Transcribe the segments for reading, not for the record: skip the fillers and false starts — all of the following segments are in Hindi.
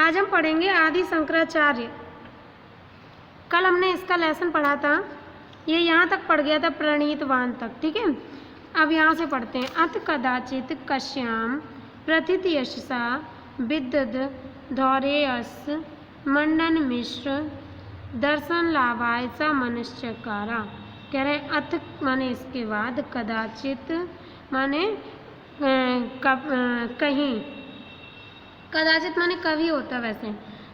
आज हम पढ़ेंगे आदि शंकराचार्य। कल हमने इसका लेसन पढ़ा था, ये यहाँ तक पढ़ गया था प्रणीतवान तक, ठीक है। अब यहाँ से पढ़ते हैं। अत कदाचित कश्याम प्रथित यशसा विद्युद धौरेयस मंडन मिश्र दर्शन लाभाय सा मनुष्यकारा। कह रहे अथ माने इसके बाद, कदाचित माने कहीं, कदाचित माने कभी होता वैसे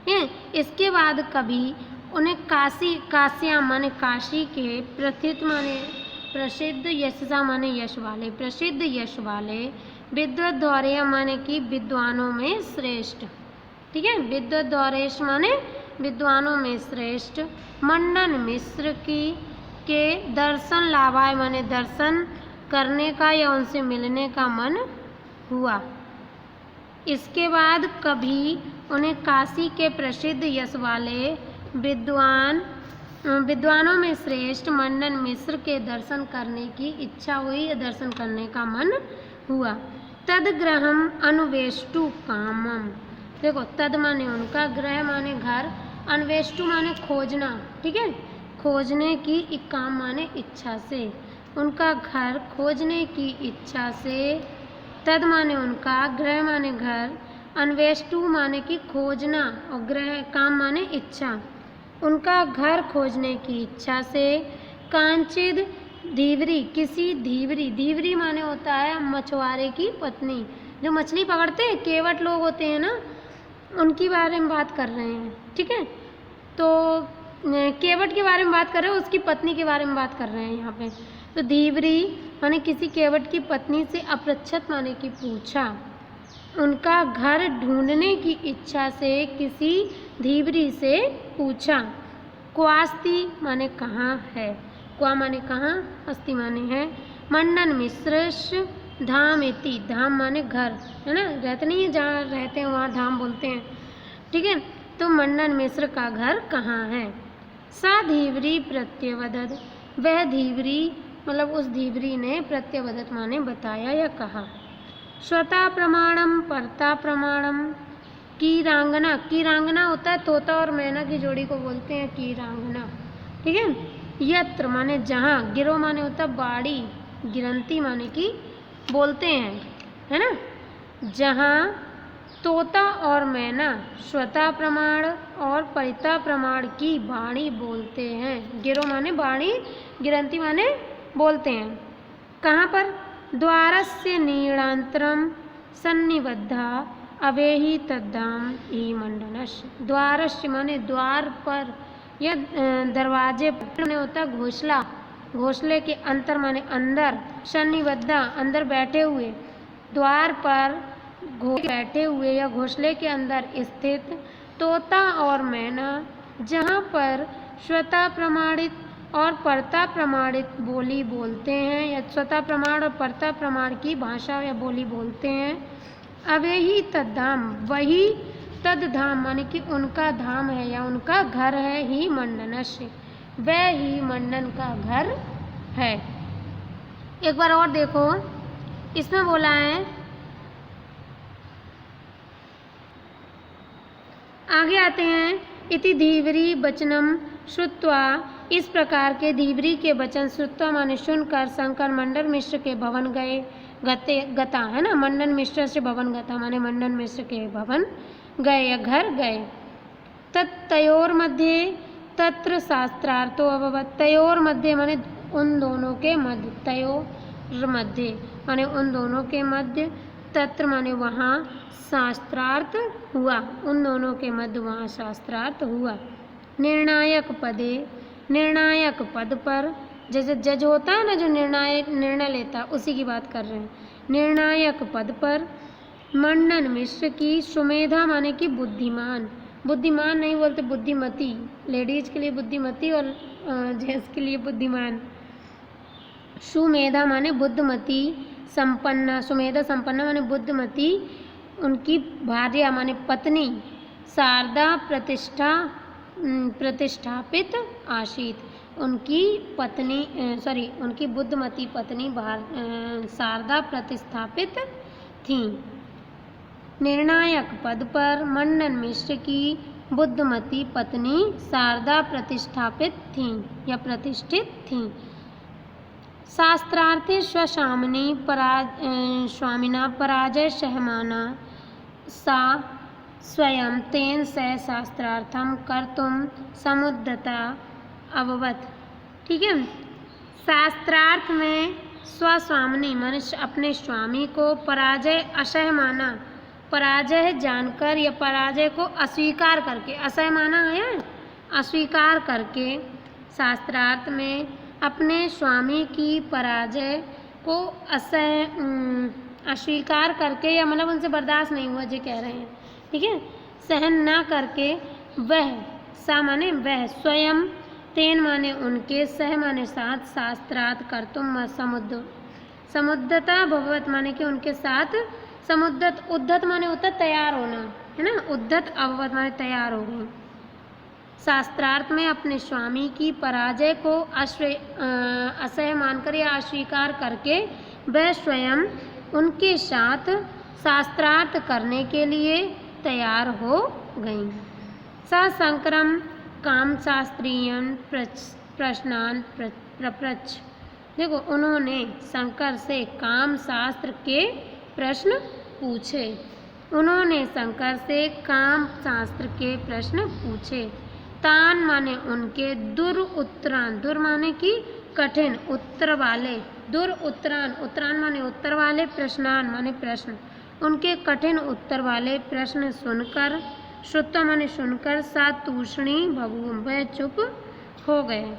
है। इसके बाद कभी उन्हें काश्या माने काशी के प्रथित माने प्रसिद्ध यशसा माने यश वाले, प्रसिद्ध यश वाले विद्वत धौरेय माने कि विद्वानों में श्रेष्ठ, ठीक है। विद्वत धौरेश माने विद्वानों में श्रेष्ठ मंडन मिश्र के दर्शन लाभाय माने दर्शन करने का या उनसे मिलने का मन हुआ। इसके बाद कभी उन्हें काशी के प्रसिद्ध यश वाले विद्वानों में श्रेष्ठ मंडन मिश्र के दर्शन करने की इच्छा हुई या दर्शन करने का मन हुआ। तद ग्रहम अन्वेष्टु कामम, देखो तद माने उनका, ग्रह माने घर, अन्वेष्टु माने खोजना, ठीक है, खोजने की, काम माने इच्छा से, उनका घर खोजने की इच्छा से। तद माने उनका, ग्रह माने घर, अन्वेष्टु माने कि खोजना, और ग्रह काम माने इच्छा, उनका घर खोजने की इच्छा से। कांचिद धीवरी, किसी धीवरी, धीवरी माने होता है मछुआरे की पत्नी, जो मछली पकड़ते हैं, केवट लोग होते हैं ना, उनकी बारे में बात कर रहे हैं, ठीक है। तो केवट के बारे में बात कर रहे हैं, उसकी पत्नी के बारे में बात कर रहे हैं यहाँ पे। तो धीवरी माने किसी केवट की पत्नी से अपृच्छत माने कि पूछा, उनका घर ढूंढने की इच्छा से किसी धीवरी से पूछा। क्वास्ति माने कहाँ है, क्वा माने कहाँ, अस्ति माने है। मंडन मिश्रश धाम इति, धाम माने घर, है ना, रहते नहीं है जहाँ रहते हैं वहाँ धाम बोलते हैं, ठीक है। तो मंडन मिश्र का घर कहाँ है। सा धीवरी प्रत्यवदत, वह धीवरी मतलब उस धीवरी ने प्रत्यवदत माने बताया या कहा। स्वता प्रमाणम परता प्रमाणम, कीरांगना, कीरांगना होता है तोता और मैना की जोड़ी को बोलते हैं कीरांगना, ठीक है। यत्र माने जहाँ, गिरो माने होता है बाड़ी, गिरंती माने कि बोलते हैं, है ना, जहाँ तोता और मैना स्वता प्रमाण और परिता प्रमाण की वाणी बोलते हैं। गिरो माने बाणी, गिरंती माने बोलते हैं। कहाँ पर, द्वारस्य नीलांतरम सन्निबद्धा अवेहि तद्धाम ही मंडनश। द्वारस्य माने द्वार पर या दरवाजे पर माने होता है घोंसला, घोंसले के अंतर माने अंदर, सन्निबद्धा अंदर बैठे हुए, द्वार पर बैठे हुए या घोंसले के अंदर स्थित तोता और मैना, जहाँ पर स्वतः प्रमाणित और परता प्रमाणित बोली बोलते हैं, या स्वतः प्रमाण और परता प्रमाण की भाषा या बोली बोलते हैं। अवे ही तद्धाम, वही तद्धाम माने कि उनका धाम है या उनका घर है, ही मंडनस्य, वह ही मंडन का घर है। एक बार और देखो, इसमें बोला है, आगे आते हैं। इति धीवरी वचनम श्रुत्वा, इस प्रकार के धीवरी के वचन श्रुत्वा माने सुनकर शंकर मंडन मिश्र के भवन गए, गता है ना, मंडन मिश्र से भवन गता माने मंडन मिश्र के भवन गए या घर गए। तत्तयोर मध्य तत्र शास्त्रार्थो अभवत्, तयोर मध्य माने उन दोनों के मध्य, तयोर मध्य माने उन दोनों के मध्य, तत्र माने वहाँ, शास्त्रार्थ हुआ, उन दोनों के मध्य वहाँ शास्त्रार्थ हुआ। निर्णायक पदे, निर्णायक पद पर, जैसे जज होता है ना जो निर्णय लेता है, उसी की बात कर रहे हैं। निर्णायक पद पर मंडन मिश्र की सुमेधा माने कि बुद्धिमान, बुद्धिमान नहीं बोलते बुद्धिमती, लेडीज के लिए बुद्धिमती और जेंट्स के लिए बुद्धिमान। सुमेधा माने बुद्धिमती, संपन्ना, सुमेधा संपन्ना माने बुद्धिमती, उनकी भार्या माने पत्नी, शारदा प्रतिष्ठापित आशीत, उनकी पत्नी उनकी बुद्धमती पत्नी शारदा प्रतिष्ठापित थीं। निर्णायक पद पर मंडन मिश्र की बुद्धमती पत्नी शारदा प्रतिष्ठापित थीं या प्रतिष्ठित थीं। शास्त्रार्थे स्वस्वामिनी स्वामिना पराजय सहमाना सा स्वयं तेन सह शास्त्रार्थम कर्तुम समुद्यता अभवत। ठीक है, शास्त्रार्थ में स्वस्वामिनी मनुष्य अपने स्वामी को पराजय असह माना, पराजय जानकर या पराजय को अस्वीकार करके, असह माना है अस्वीकार करके, शास्त्रार्थ में अपने स्वामी की पराजय को अस्वीकार करके या मतलब उनसे बर्दाश्त नहीं हुआ जो कह रहे हैं। ठीक है, सहन ना करके वह, सा माने वह, स्वयं, तेन माने उनके, सह माने साथ, शास्त्रार्थ कर्तुम समुद्यता भगवत माने कि उनके साथ, समुद्यत, उद्धत माने उद्धत तैयार होना है ना, उद्धत अभवत माने तैयार हो गई। शास्त्रार्थ में अपने स्वामी की पराजय को असह मानकर या अस्वीकार करके वह स्वयं उनके साथ शास्त्रार्थ करने के लिए तैयार हो गईं। सशंकरम काम शास्त्रीयन प्रश्नान प्रप्रच्छ। देखो, उन्होंने शंकर से काम शास्त्र के प्रश्न पूछे, उन्होंने शंकर से काम शास्त्र के प्रश्न पूछे। तान माने उनके, दुर उत्तरान, दुर माने कि कठिन, उत्तर वाले, दुर उत्तरान, उत्तरान माने उत्तर वाले, प्रश्नान माने प्रश्न, उनके कठिन उत्तर वाले प्रश्न सुनकर, श्रुत्वा माने सुनकर, सा तूषणी बभूव, वह चुप हो गए।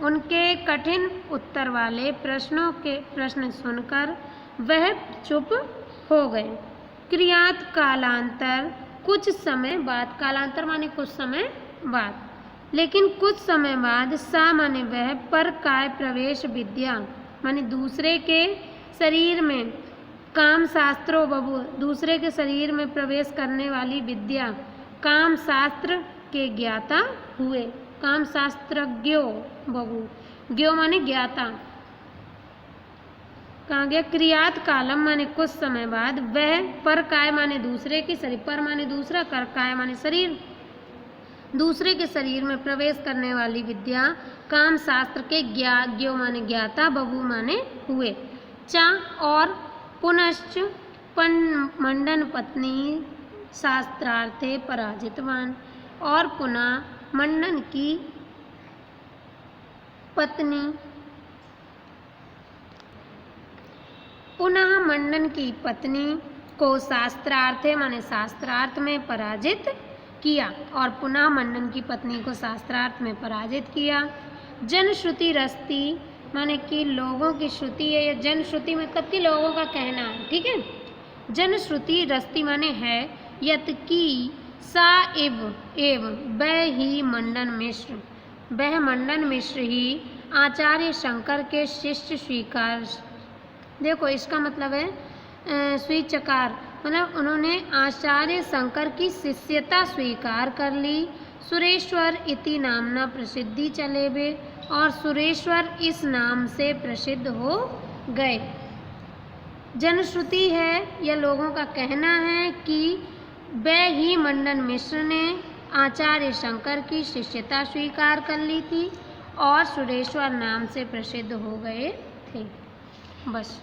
उनके कठिन उत्तर वाले प्रश्नों के प्रश्न सुनकर वह चुप हो गए। क्रियात कालांतर, कुछ समय बाद, कालांतर माने कुछ समय बाद, लेकिन कुछ समय बाद, सा माने वह, पर काय प्रवेश विद्या माने दूसरे के शरीर में, काम शास्त्रो बभू, दूसरे के शरीर में प्रवेश करने वाली विद्या, काम शास्त्र के ज्ञाता हुए, काम शास्त्रज्ञो बभू, ज्ञो माने ज्ञाता। कहाँ गया, क्रियात कालम माने कुछ समय बाद, वह, पर काय माने दूसरे के शरीर, पर माने दूसरा, कर काय माने शरीर, दूसरे के शरीर में प्रवेश करने वाली विद्या, काम शास्त्र के ज्ञो माने ज्ञाता, बभू माने हुए। चा और पुनश्च मंडन पत्नी शास्त्रार्थे पराजितवान, और पुनः मंडन की पत्नी, पुनः मंडन की पत्नी को शास्त्रार्थे माने शास्त्रार्थ में पराजित किया, और पुनः मंडन की पत्नी को शास्त्रार्थ में पराजित किया। जनश्रुति रस्ती माने कि लोगों की श्रुति है, या जनश्रुति मतलब कि लोगों का कहना है। ठीक है, जनश्रुति रस्ती माने है, यत की सा एव वह ही मंडन मिश्र, वह मंडन मिश्र ही आचार्य शंकर के शिष्य स्वीकार। देखो, इसका मतलब है स्वीचकार, मतलब उन्होंने आचार्य शंकर की शिष्यता स्वीकार कर ली। सुरेश्वर इति नामना प्रसिद्धि चले वे, और सुरेश्वर इस नाम से प्रसिद्ध हो गए। जनश्रुति है या लोगों का कहना है कि वह ही मंडन मिश्र ने आचार्य शंकर की शिष्यता स्वीकार कर ली थी और सुरेश्वर नाम से प्रसिद्ध हो गए थे। बस।